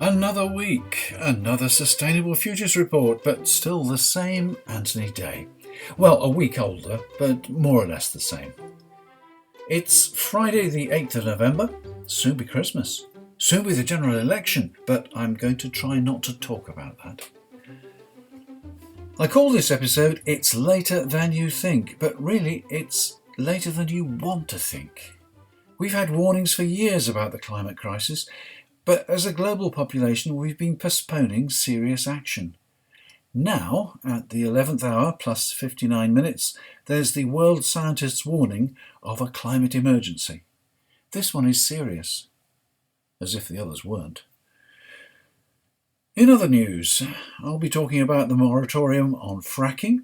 Another week, another Sustainable Futures report, but still the same Anthony Day. Well, a week older, but more or less the same. It's Friday the 8th of November, soon be Christmas, soon be the general election, but I'm going to try not to talk about that. I call this episode It's Later Than You Think, but really it's later than you want to think. We've had warnings for years about the climate crisis, but as a global population we've been postponing serious action. Now, at the 11th hour plus 59 minutes, there's the world scientists' warning of a climate emergency. This one is serious, as if the others weren't. In other news, I'll be talking about the moratorium on fracking,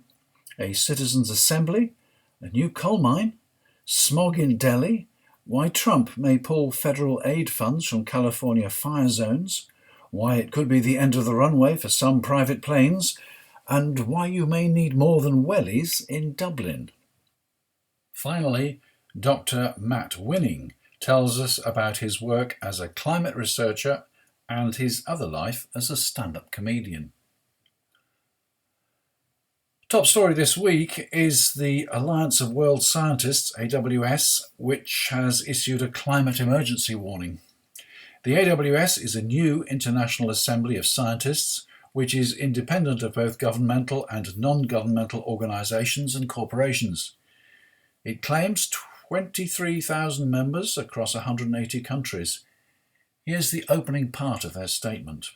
a citizens' assembly, a new coal mine, smog in Delhi, why Trump may pull federal aid funds from California fire zones, why it could be the end of the runway for some private planes, and why you may need more than wellies in Dublin. Finally, Dr. Matt Winning tells us about his work as a climate researcher and his other life as a stand-up comedian. Top story this week is the Alliance of World Scientists, AWS, which has issued a climate emergency warning. The AWS is a new international assembly of scientists which is independent of both governmental and non-governmental organisations and corporations. It claims 23,000 members across 180 countries. Here's the opening part of their statement.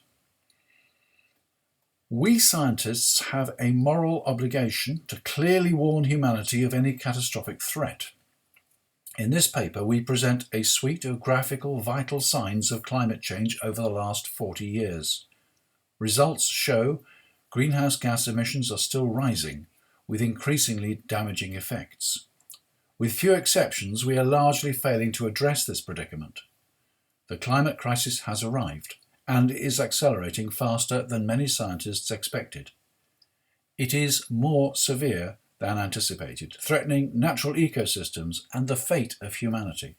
We scientists have a moral obligation to clearly warn humanity of any catastrophic threat. In this paper, we present a suite of graphical vital signs of climate change over the last 40 years. Results show greenhouse gas emissions are still rising, with increasingly damaging effects. With few exceptions, we are largely failing to address this predicament. The climate crisis has arrived and is accelerating faster than many scientists expected. It is more severe than anticipated, threatening natural ecosystems and the fate of humanity.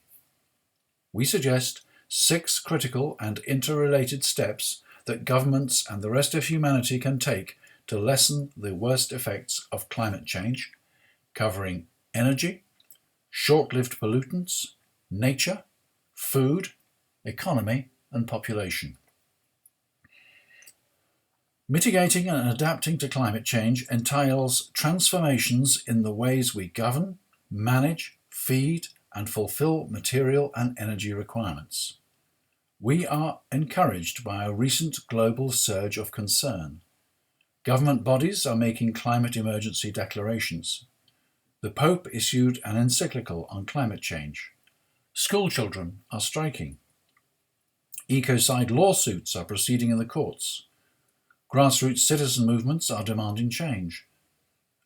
We suggest 6 critical and interrelated steps that governments and the rest of humanity can take to lessen the worst effects of climate change, covering energy, short-lived pollutants, nature, food, economy and population. Mitigating and adapting to climate change entails transformations in the ways we govern, manage, feed, and fulfill material and energy requirements. We are encouraged by a recent global surge of concern. Government bodies are making climate emergency declarations. The Pope issued an encyclical on climate change. School children are striking. Ecocide lawsuits are proceeding in the courts. Grassroots citizen movements are demanding change.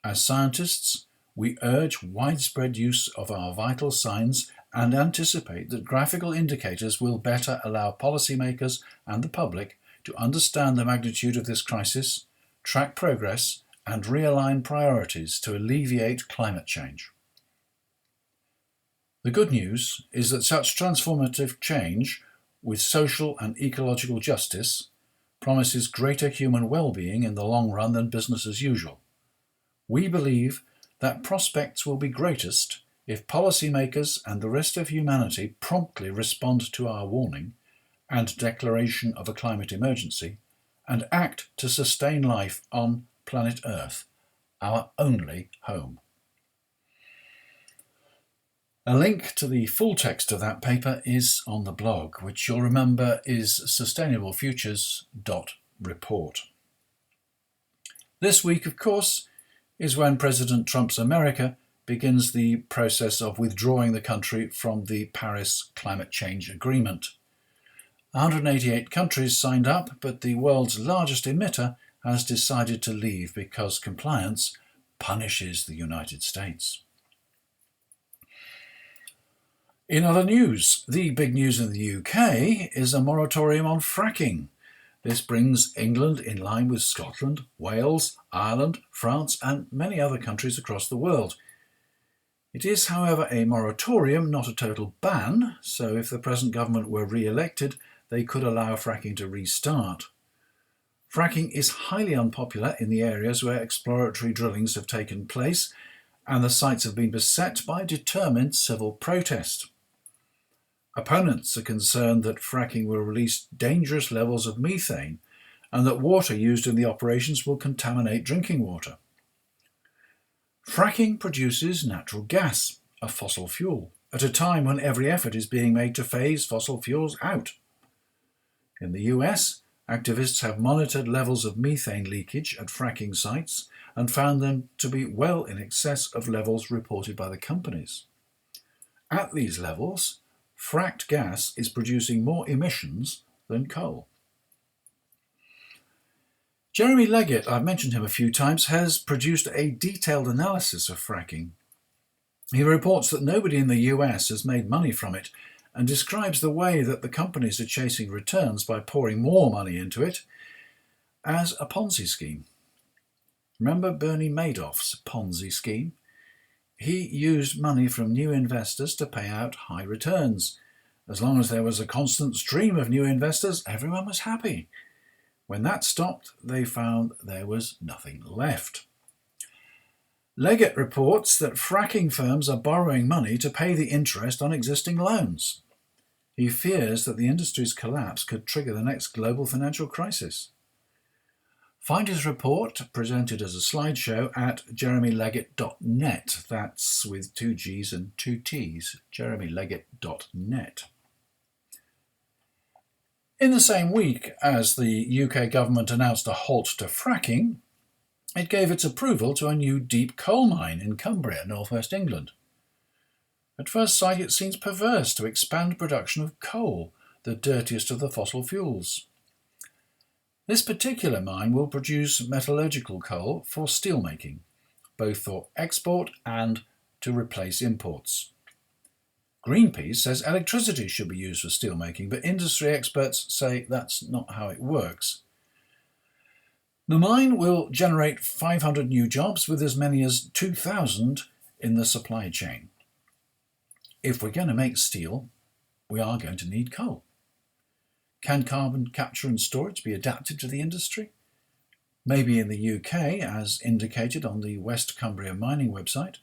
As scientists, we urge widespread use of our vital signs and anticipate that graphical indicators will better allow policymakers and the public to understand the magnitude of this crisis, track progress, and realign priorities to alleviate climate change. The good news is that such transformative change, with social and ecological justice, promises greater human well-being in the long run than business as usual. We believe that prospects will be greatest if policymakers and the rest of humanity promptly respond to our warning and declaration of a climate emergency and act to sustain life on planet Earth, our only home. A link to the full text of that paper is on the blog, which you'll remember is sustainablefutures.report. This week, of course, is when President Trump's America begins the process of withdrawing the country from the Paris Climate Change Agreement. 188 countries signed up, but the world's largest emitter has decided to leave because compliance punishes the United States. In other news, the big news in the UK is a moratorium on fracking. This brings England in line with Scotland, Wales, Ireland, France and many other countries across the world. It is, however, a moratorium, not a total ban, so if the present government were re-elected, they could allow fracking to restart. Fracking is highly unpopular in the areas where exploratory drillings have taken place, and the sites have been beset by determined civil protest. Opponents are concerned that fracking will release dangerous levels of methane and that water used in the operations will contaminate drinking water. Fracking produces natural gas, a fossil fuel, at a time when every effort is being made to phase fossil fuels out. In the US, activists have monitored levels of methane leakage at fracking sites and found them to be well in excess of levels reported by the companies. At these levels, fracked gas is producing more emissions than coal. Jeremy Leggett, I've mentioned him a few times, has produced a detailed analysis of fracking. He reports that nobody in the US has made money from it and describes the way that the companies are chasing returns by pouring more money into it as a Ponzi scheme. Remember Bernie Madoff's Ponzi scheme? He used money from new investors to pay out high returns. As long as there was a constant stream of new investors, everyone was happy. When that stopped, they found there was nothing left. Leggett reports that fracking firms are borrowing money to pay the interest on existing loans. He fears that the industry's collapse could trigger the next global financial crisis. Find his report, presented as a slideshow, at jeremyleggett.net. That's with 2 G's and 2 T's, jeremyleggett.net. In the same week as the UK government announced a halt to fracking, it gave its approval to a new deep coal mine in Cumbria, northwest England. At first sight, it seems perverse to expand production of coal, the dirtiest of the fossil fuels. This particular mine will produce metallurgical coal for steelmaking, both for export and to replace imports. Greenpeace says electricity should be used for steelmaking, but industry experts say that's not how it works. The mine will generate 500 new jobs with as many as 2,000 in the supply chain. If we're going to make steel, we are going to need coal. Can carbon capture and storage be adapted to the industry? Maybe in the UK, as indicated on the West Cumbria mining website.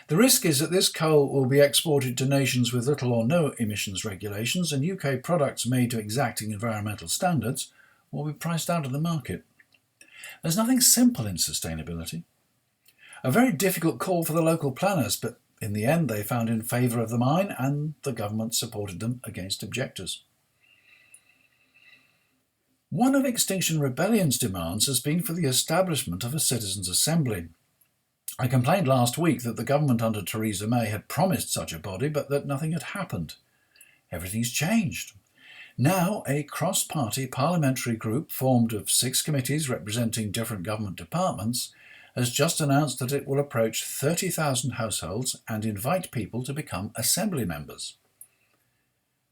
The risk is that this coal will be exported to nations with little or no emissions regulations, and UK products made to exacting environmental standards will be priced out of the market. There's nothing simple in sustainability. A very difficult call for the local planners, but in the end they found in favour of the mine and the government supported them against objectors. One of Extinction Rebellion's demands has been for the establishment of a citizens' assembly. I complained last week that the government under Theresa May had promised such a body, but that nothing had happened. Everything's changed. Now, a cross-party parliamentary group formed of 6 committees representing different government departments has just announced that it will approach 30,000 households and invite people to become assembly members.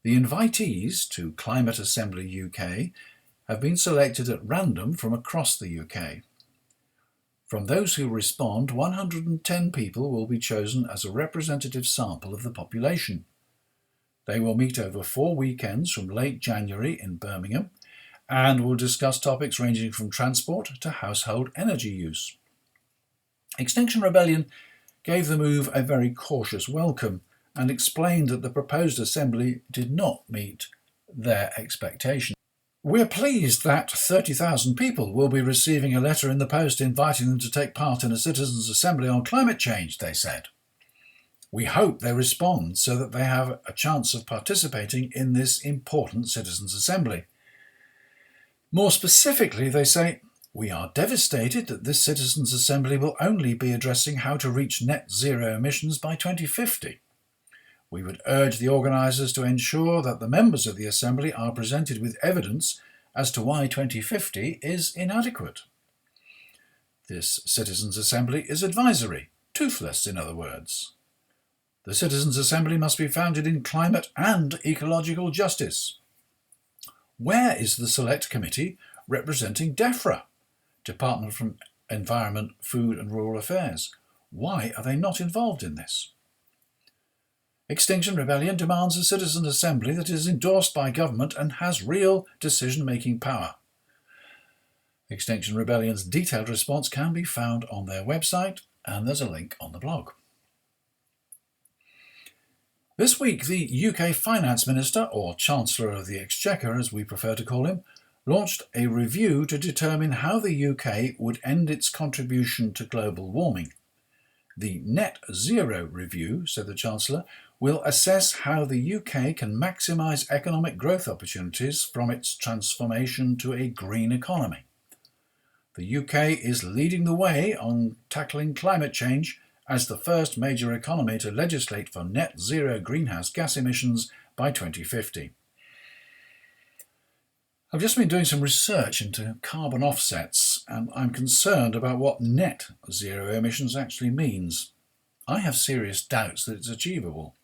The invitees to Climate Assembly UK have been selected at random from across the UK. From those who respond, 110 people will be chosen as a representative sample of the population. They will meet over 4 weekends from late January in Birmingham and will discuss topics ranging from transport to household energy use. Extinction Rebellion gave the move a very cautious welcome and explained that the proposed assembly did not meet their expectations. We're pleased that 30,000 people will be receiving a letter in the post inviting them to take part in a citizens' assembly on climate change, they said. We hope they respond so that they have a chance of participating in this important citizens' assembly. More specifically, they say, we are devastated that this citizens' assembly will only be addressing how to reach net zero emissions by 2050. We would urge the organisers to ensure that the members of the Assembly are presented with evidence as to why 2050 is inadequate. This Citizens' Assembly is advisory, toothless in other words. The Citizens' Assembly must be founded in climate and ecological justice. Where is the select committee representing DEFRA, Department for Environment, Food and Rural Affairs? Why are they not involved in this? Extinction Rebellion demands a citizen assembly that is endorsed by government and has real decision-making power. Extinction Rebellion's detailed response can be found on their website, and there's a link on the blog. This week, the UK Finance Minister, or Chancellor of the Exchequer as we prefer to call him, launched a review to determine how the UK would end its contribution to global warming. The Net Zero Review, said the Chancellor, will assess how the UK can maximise economic growth opportunities from its transformation to a green economy. The UK is leading the way on tackling climate change as the first major economy to legislate for net zero greenhouse gas emissions by 2050. I've just been doing some research into carbon offsets, and I'm concerned about what net zero emissions actually means. I have serious doubts that it's achievable.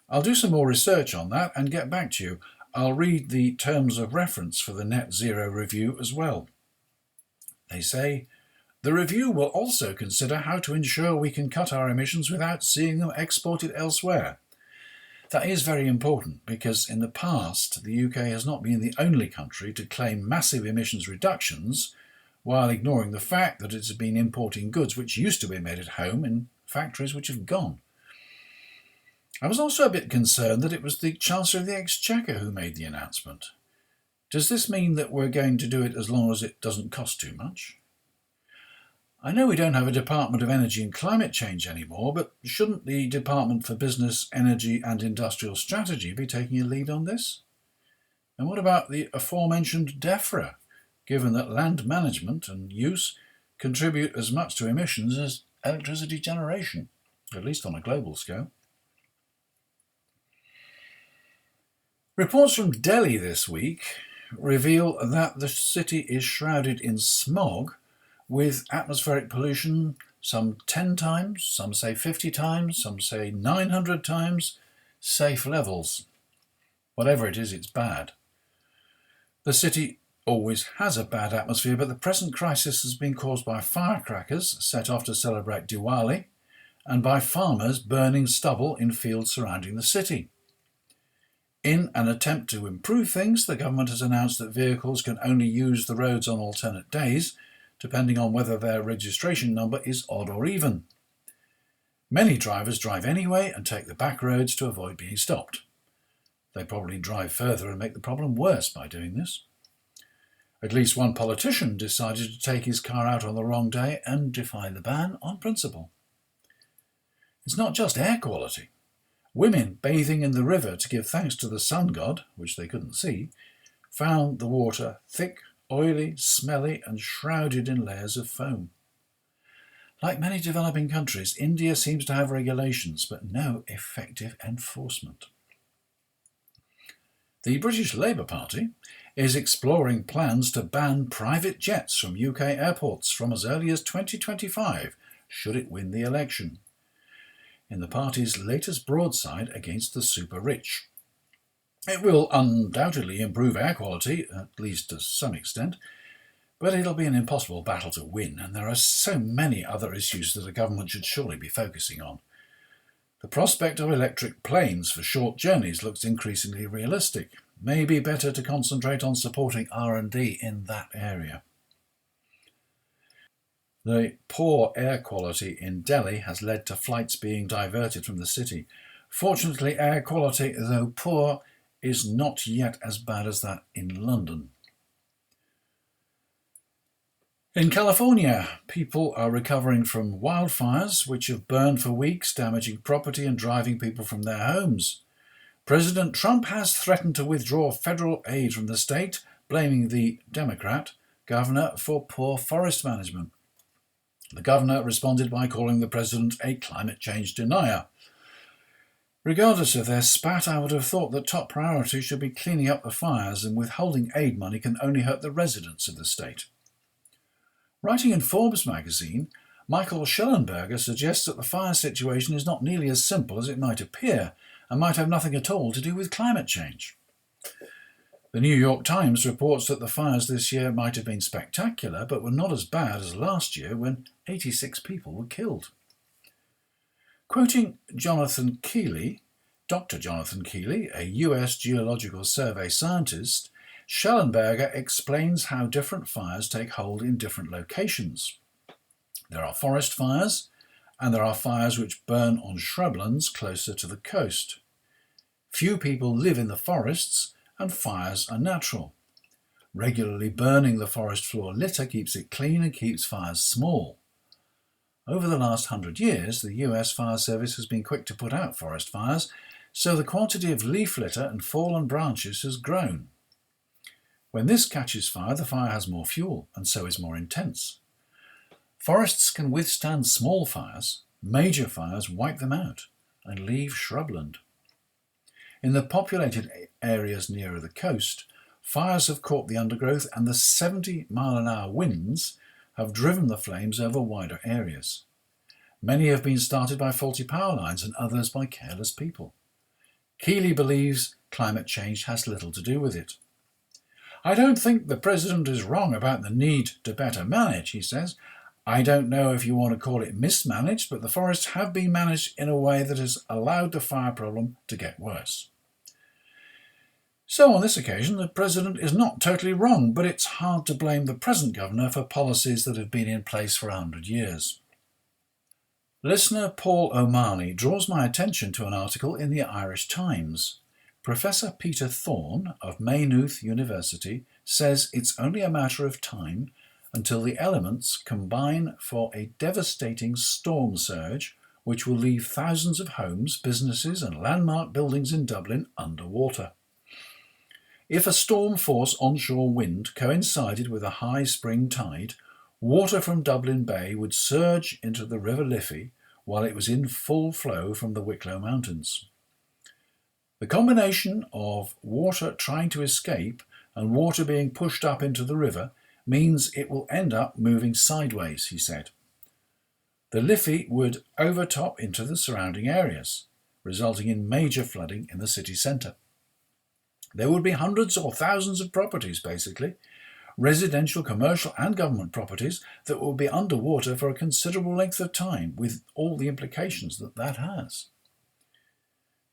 I'll do some more research on that and get back to you. I'll read the terms of reference for the Net Zero Review as well. They say, the review will also consider how to ensure we can cut our emissions without seeing them exported elsewhere. That is very important because in the past the UK has not been the only country to claim massive emissions reductions while ignoring the fact that it has been importing goods which used to be made at home in factories which have gone. I was also a bit concerned that it was the Chancellor of the Exchequer who made the announcement. Does this mean that we're going to do it as long as it doesn't cost too much? I know we don't have a Department of Energy and Climate Change anymore, but shouldn't the Department for Business, Energy and Industrial Strategy be taking a lead on this? And what about the aforementioned DEFRA, given that land management and use contribute as much to emissions as electricity generation, at least on a global scale? Reports from Delhi this week reveal that the city is shrouded in smog, with atmospheric pollution some 10 times, some say 50 times, some say 900 times safe levels. Whatever it is, it's bad. The city always has a bad atmosphere, but the present crisis has been caused by firecrackers set off to celebrate Diwali and by farmers burning stubble in fields surrounding the city. In an attempt to improve things, the government has announced that vehicles can only use the roads on alternate days, depending on whether their registration number is odd or even. Many drivers drive anyway and take the back roads to avoid being stopped. They probably drive further and make the problem worse by doing this. At least one politician decided to take his car out on the wrong day and defy the ban on principle. It's not just air quality. Women bathing in the river to give thanks to the sun god, which they couldn't see, found the water thick, oily, smelly and shrouded in layers of foam. Like many developing countries, India seems to have regulations but no effective enforcement. The British Labour Party is exploring plans to ban private jets from UK airports from as early as 2025, should it win the election, in the party's latest broadside against the super-rich. It will undoubtedly improve air quality, at least to some extent, but it'll be an impossible battle to win, and there are so many other issues that a government should surely be focusing on. The prospect of electric planes for short journeys looks increasingly realistic. Maybe better to concentrate on supporting R&D in that area. The poor air quality in Delhi has led to flights being diverted from the city. Fortunately, air quality, though poor, is not yet as bad as that in London. In California, people are recovering from wildfires which have burned for weeks, damaging property and driving people from their homes. President Trump has threatened to withdraw federal aid from the state, blaming the Democrat governor for poor forest management. The governor responded by calling the president a climate change denier. Regardless of their spat, I would have thought that top priority should be cleaning up the fires, and withholding aid money can only hurt the residents of the state. Writing in Forbes magazine, Michael Schellenberger suggests that the fire situation is not nearly as simple as it might appear, and might have nothing at all to do with climate change. The New York Times reports that the fires this year might have been spectacular, but were not as bad as last year when 86 people were killed. Quoting Jonathan Keeley, Dr. Jonathan Keeley, a US Geological Survey scientist, Schellenberger explains how different fires take hold in different locations. There are forest fires, and there are fires which burn on shrublands closer to the coast. Few people live in the forests, and fires are natural. Regularly burning the forest floor litter keeps it clean and keeps fires small. Over the last 100 years, the US Fire Service has been quick to put out forest fires, so the quantity of leaf litter and fallen branches has grown. When this catches fire, the fire has more fuel and so is more intense. Forests can withstand small fires. Major fires wipe them out and leave shrubland. In the populated areas nearer the coast, fires have caught the undergrowth, and the 70-mile-an-hour winds have driven the flames over wider areas. Many have been started by faulty power lines and others by careless people. Keeley believes climate change has little to do with it. I don't think the President is wrong about the need to better manage, he says. I don't know if you want to call it mismanaged, but the forests have been managed in a way that has allowed the fire problem to get worse. So on this occasion, the President is not totally wrong, but it's hard to blame the present governor for policies that have been in place for 100 years. Listener Paul O'Mahony draws my attention to an article in the Irish Times. Professor Peter Thorne of Maynooth University says it's only a matter of time until the elements combine for a devastating storm surge which will leave thousands of homes, businesses and landmark buildings in Dublin underwater. If a storm-force onshore wind coincided with a high spring tide, water from Dublin Bay would surge into the River Liffey while it was in full flow from the Wicklow Mountains. The combination of water trying to escape and water being pushed up into the river means it will end up moving sideways, he said. The Liffey would overtop into the surrounding areas, resulting in major flooding in the city centre. There would be hundreds or thousands of properties, basically, residential, commercial and government properties that will be underwater for a considerable length of time, with all the implications that that has.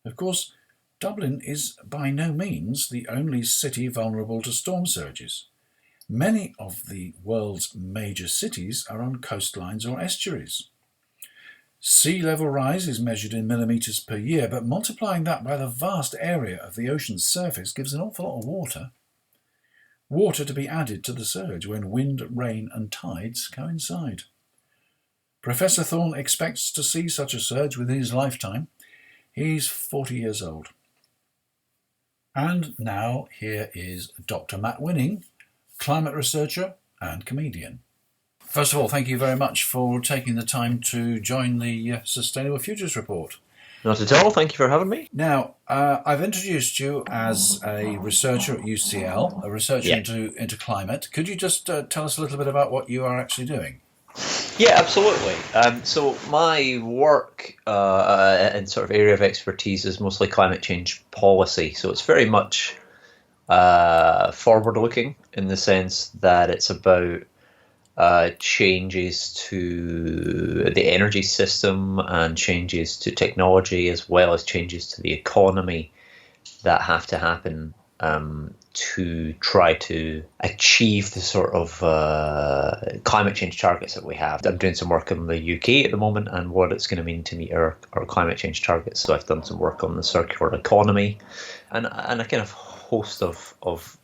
Of course, Dublin is by no means the only city vulnerable to storm surges. Many of the world's major cities are on coastlines or estuaries. Sea level rise is measured in millimetres per year, but multiplying that by the vast area of the ocean's surface gives an awful lot of water. Water to be added to the surge when wind, rain and tides coincide. Professor Thorne expects to see such a surge within his lifetime. He's 40 years old. And now here is Dr. Matt Winning, climate researcher and comedian. First of all, thank you very much for taking the time to join the Sustainable Futures Report. Not at all. Thank you for having me. Now, I've introduced you as a researcher at UCL, a researcher into climate. Could you just tell us a little bit about what you are actually doing? Yeah, absolutely. So my work and sort of area of expertise is mostly climate change policy. So it's very much forward-looking in the sense that it's about changes to the energy system and changes to technology, as well as changes to the economy that have to happen to try to achieve the sort of climate change targets that we have. I'm doing some work in the UK at the moment and what it's going to mean to meet our climate change targets. So I've done some work on the circular economy and a kind of host of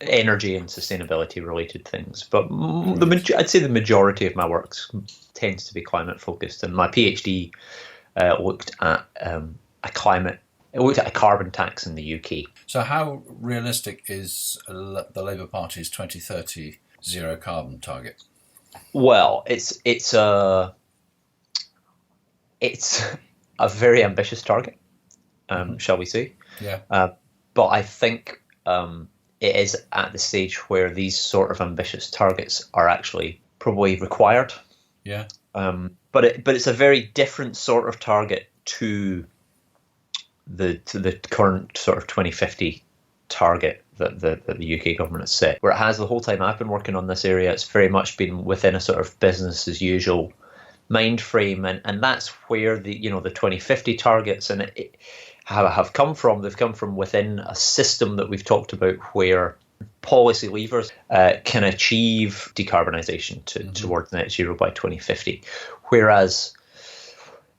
energy and sustainability related things. But I'd say the majority of my work tends to be climate focused. And my PhD looked at a carbon tax in the UK. So how realistic is the Labour Party's 2030 zero carbon target? Well, it's a very ambitious target, shall we say? Yeah. But I think it is at the stage where these sort of ambitious targets are actually probably required. Yeah. But it's a very different sort of target to the current sort of 2050 target that the UK government has set. Where it has the whole time I've been working on this area, it's very much been within a sort of business as usual mind frame, and that's where the 2050 targets and it have come from. They've come from within a system that we've talked about where policy levers can achieve decarbonisation towards net zero by 2050. Whereas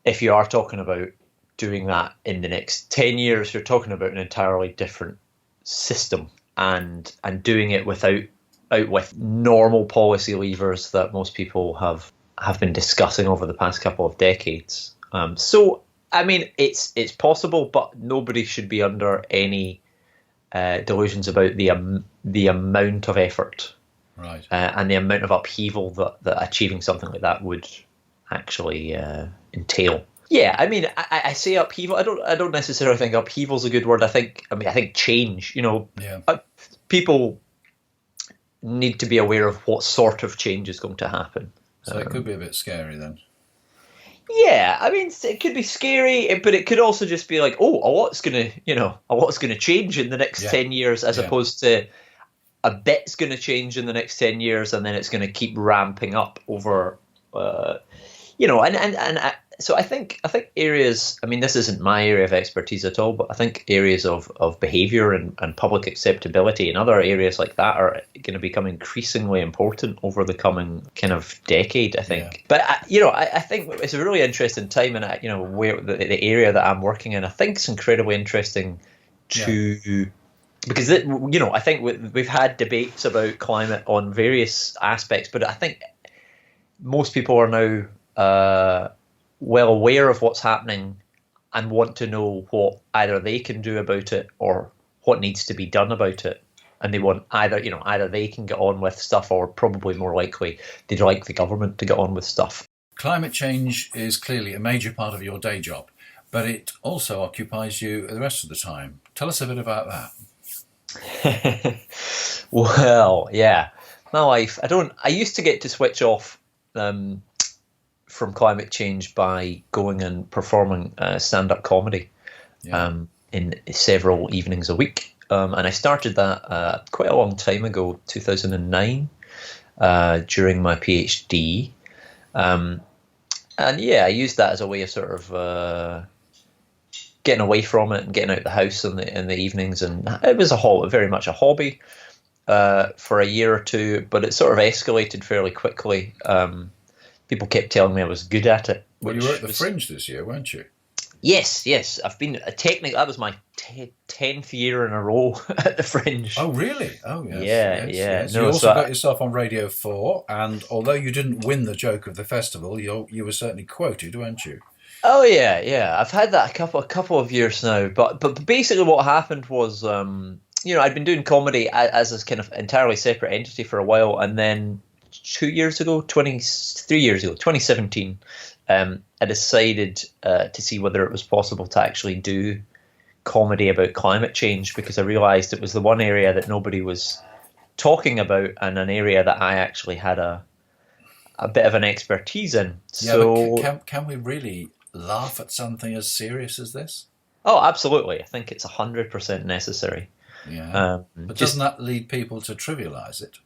if you are talking about doing that in the next 10 years, you're talking about an entirely different system and doing it with normal policy levers that most people have been discussing over the past couple of decades. So, I mean, it's possible, but nobody should be under any delusions about the amount of effort, right, and the amount of upheaval that achieving something like that would actually entail. Yeah, I mean, I say upheaval. I don't necessarily think upheaval is a good word. I think change. People need to be aware of what sort of change is going to happen. So it could be a bit scary then. Yeah, I mean, it could be scary, but it could also just be like, oh, a lot's gonna change in the next 10 years, as opposed to a bit's gonna change in the next 10 years, and then it's gonna keep ramping up over, so I think areas. I mean, this isn't my area of expertise at all, but I think areas of behaviour and public acceptability and other areas like that are going to become increasingly important over the coming kind of decade, I think. But I think it's a really interesting time, and where the area that I'm working in, I think it's incredibly interesting because I think we've had debates about climate on various aspects, but I think most people are now well aware of what's happening and want to know what either they can do about it or what needs to be done about it. And they want either they can get on with stuff, or probably more likely they'd like the government to get on with stuff. Climate change is clearly a major part of your day job, but it also occupies you the rest of the time. Tell us a bit about that. Well, yeah, my life. I used to get to switch off from climate change by going and performing stand-up comedy in several evenings a week. And I started that quite a long time ago, 2009, during my PhD. And I used that as a way of sort of getting away from it and getting out the house in the evenings. And it was very much a hobby for a year or two, but it sort of escalated fairly quickly. People kept telling me I was good at it. Well, you were at the Fringe this year, weren't you? Yes. I've been that was my 10th year in a row at the Fringe. Oh, really? Oh, yes. Yes. No, you also got yourself on Radio 4, and although you didn't win the joke of the festival, you were certainly quoted, weren't you? Oh, yeah. I've had that a couple of years now. But basically what happened was, I'd been doing comedy as this kind of entirely separate entity for a while, and then 23 years ago, 2017, I decided to see whether it was possible to actually do comedy about climate change, because I realised it was the one area that nobody was talking about, and an area that I actually had a bit of an expertise in. So, can we really laugh at something as serious as this? Oh, absolutely. I think it's 100% necessary. Yeah, but doesn't that lead people to trivialise it?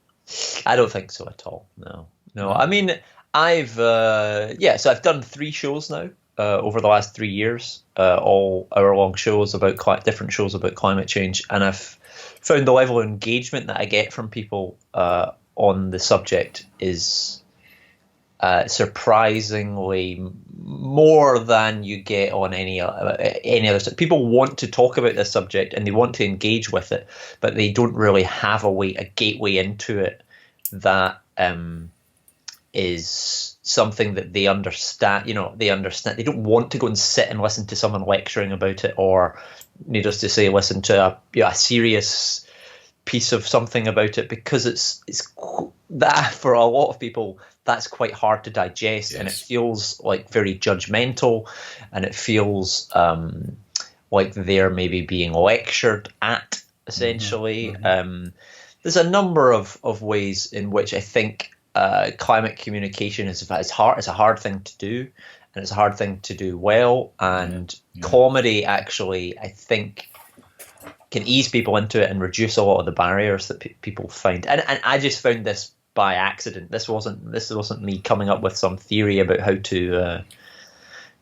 I don't think so at all. No. I mean, I've done 3 shows now over the last 3 years, all hour-long shows about different shows about climate change, and I've found the level of engagement that I get from people on the subject is surprisingly more than you get on any other. People want to talk about this subject and they want to engage with it, but they don't really have a gateway into it that is something that they understand. They understand. They don't want to go and sit and listen to someone lecturing about it, or needless to say, listen to a serious piece of something about it, because it's that for a lot of people that's quite hard to digest. Yes. And it feels like very judgmental, and it feels like they're maybe being lectured at, essentially. Mm-hmm. There's a number of ways in which I think climate communication is a hard thing to do, and it's a hard thing to do well. And comedy, actually, I think, can ease people into it and reduce a lot of the barriers that people find. And I just found this by accident. This wasn't me coming up with some theory about how to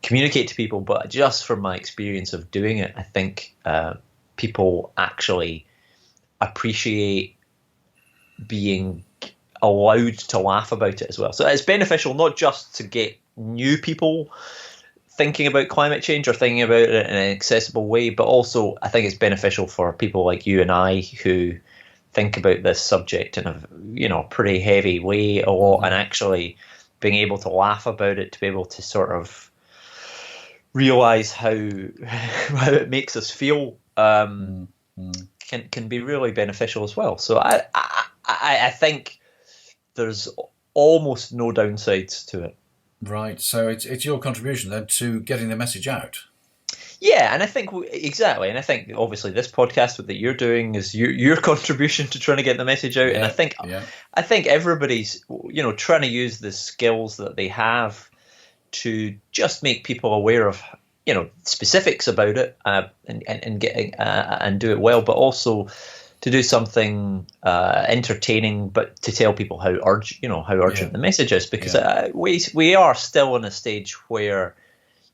communicate to people, but just from my experience of doing it, I think people actually appreciate being allowed to laugh about it as well. So it's beneficial not just to get new people thinking about climate change or thinking about it in an accessible way, but also I think it's beneficial for people like you and I who think about this subject in a pretty heavy way a lot, and actually being able to laugh about it, to be able to sort of realize how it makes us feel can be really beneficial as well. So I think there's almost no downsides to it. Right. So it's your contribution then to getting the message out. Yeah, and I think exactly, and I think obviously this podcast that you're doing is your contribution to trying to get the message out. Yeah, and I think everybody's trying to use the skills that they have to just make people aware of specifics about it and getting and do it well, but also to do something entertaining, but to tell people how urgent the message is, because we are still in a stage where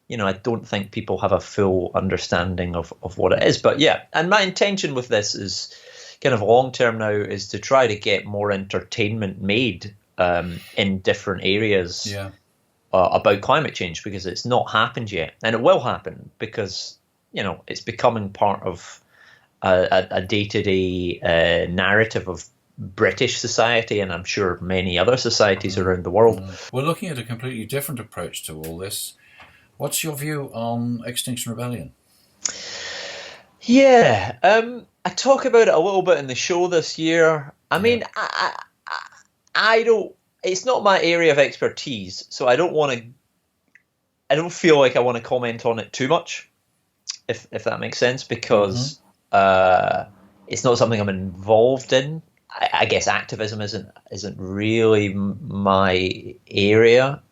I don't think people have a full understanding of what it is. But yeah, and my intention with this is kind of long term now is to try to get more entertainment made in different areas about climate change, because it's not happened yet, and it will happen because it's becoming part of a day-to-day narrative of British society, and I'm sure many other societies around the world. We're looking at a completely different approach to all this. What's your view on Extinction Rebellion? Yeah, I talk about it a little bit in the show this year. I mean, I don't. It's not my area of expertise, so I don't feel like I want to comment on it too much, if that makes sense, because it's not something I'm involved in. I guess activism isn't really my area.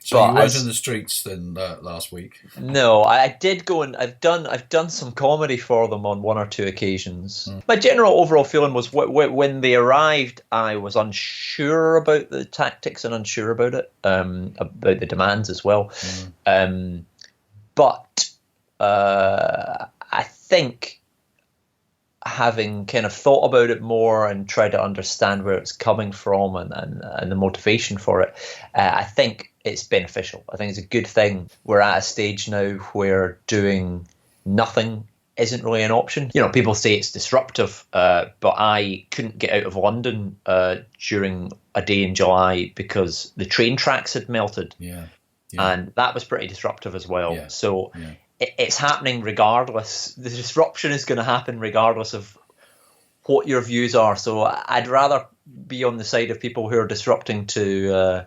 So you weren't in the streets then last week? No, I did go and I've done some comedy for them on one or two occasions. My general overall feeling was when they arrived, I was unsure about the tactics and unsure about it, about the demands as well. But I think, having kind of thought about it more and tried to understand where it's coming from and the motivation for it, I think it's beneficial. I think it's a good thing. We're at a stage now where doing nothing isn't really an option. People say it's disruptive, but I couldn't get out of London during a day in July because the train tracks had melted. And that was pretty disruptive as well. So it's happening regardless. The disruption is going to happen regardless of what your views are. So I'd rather be on the side of people who are disrupting to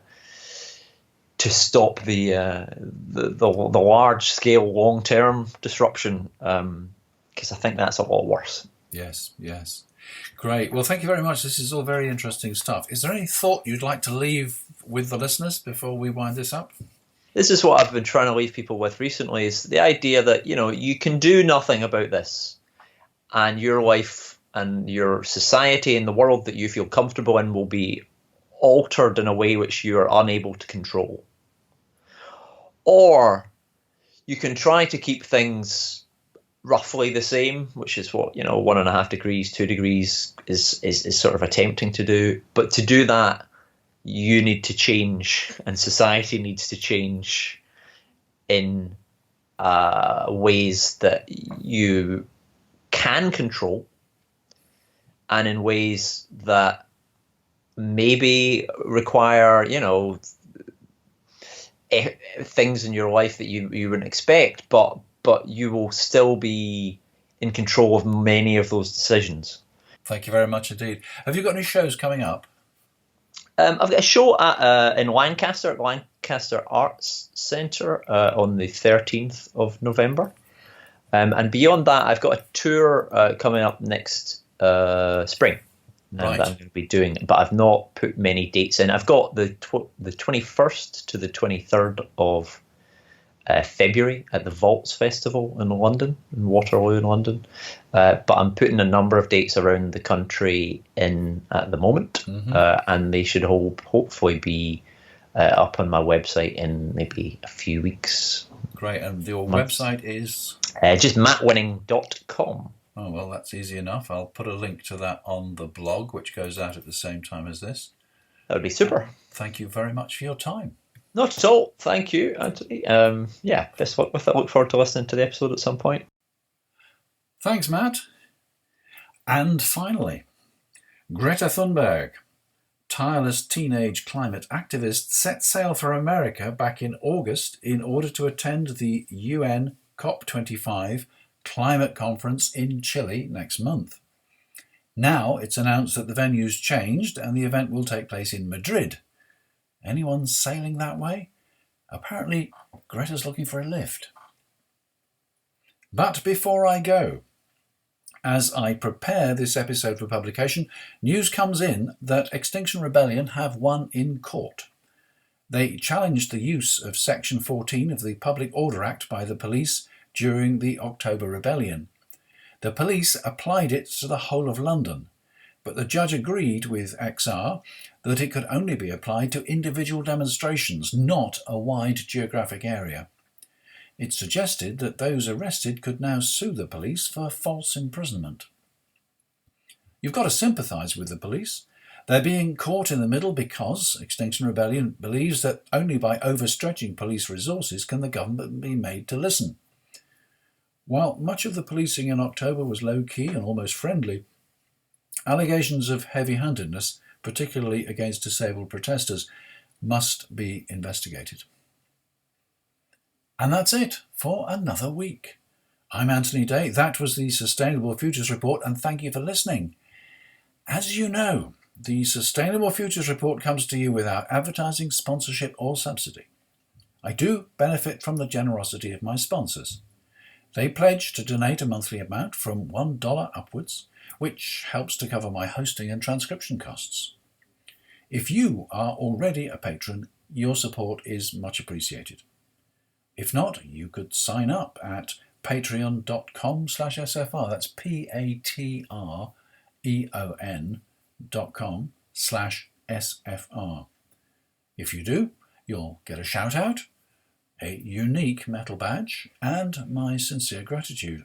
stop the large scale long term disruption, because I think that's a lot worse. Yes. Great. Well, thank you very much. This is all very interesting stuff. Is there any thought you'd like to leave with the listeners before we wind this up? This is what I've been trying to leave people with recently, is the idea that, you can do nothing about this, and your life and your society and the world that you feel comfortable in will be altered in a way which you are unable to control. Or you can try to keep things roughly the same, which is what 1.5 degrees, 2 degrees is sort of attempting to do. But to do that, you need to change, and society needs to change in ways that you can control, and in ways that maybe require, things in your life that you wouldn't expect, but you will still be in control of many of those decisions. Thank you very much indeed. Have you got any shows coming up? I've got a show in Lancaster at Lancaster Arts Centre on the 13th of November. And beyond that, I've got a tour coming up next spring that I'm going to be doing, but I've not put many dates in. I've got the 21st to the 23rd of February at the Vaults Festival in London, in Waterloo in London. But I'm putting a number of dates around the country in at the moment, and they should hopefully be up on my website in maybe a few weeks. Great, and your website is? Just mattwinning.com. Oh, well, that's easy enough. I'll put a link to that on the blog, which goes out at the same time as this. That would be super. Thank you very much for your time. Not at all. Thank you, Anthony. Best luck with it. I look forward to listening to the episode at some point. Thanks, Matt. And finally, Greta Thunberg, tireless teenage climate activist, set sail for America back in August in order to attend the UN COP25 climate conference in Chile next month. Now it's announced that the venue's changed and the event will take place in Madrid. Anyone sailing that way? Apparently, Greta's looking for a lift. But before I go, as I prepare this episode for publication, news comes in that Extinction Rebellion have won in court. They challenged the use of Section 14 of the Public Order Act by the police during the October Rebellion. The police applied it to the whole of London, but the judge agreed with XR that it could only be applied to individual demonstrations, not a wide geographic area. It suggested that those arrested could now sue the police for false imprisonment. You've got to sympathise with the police. They're being caught in the middle because Extinction Rebellion believes that only by overstretching police resources can the government be made to listen. While much of the policing in October was low-key and almost friendly, allegations of heavy-handedness, particularly against disabled protesters, must be investigated. And that's it for another week. I'm Anthony Day. That was the Sustainable Futures Report, and thank you for listening. As you know, the Sustainable Futures Report comes to you without advertising, sponsorship, or subsidy. I do benefit from the generosity of my sponsors. They pledge to donate a monthly amount from $1 upwards, which helps to cover my hosting and transcription costs. If you are already a patron, your support is much appreciated. If not, you could sign up at patreon.com/SFR. That's patreon.com/SFR. If you do, you'll get a shout out, a unique metal badge, and my sincere gratitude.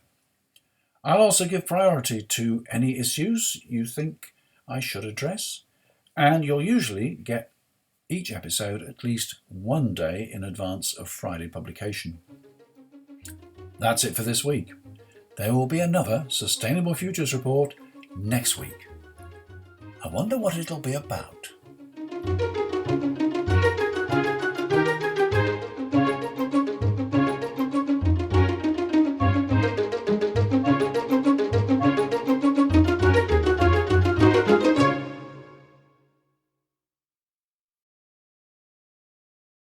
I'll also give priority to any issues you think I should address, and you'll usually get each episode at least one day in advance of Friday publication. That's it for this week. There will be another Sustainable Futures Report next week. I wonder what it'll be about.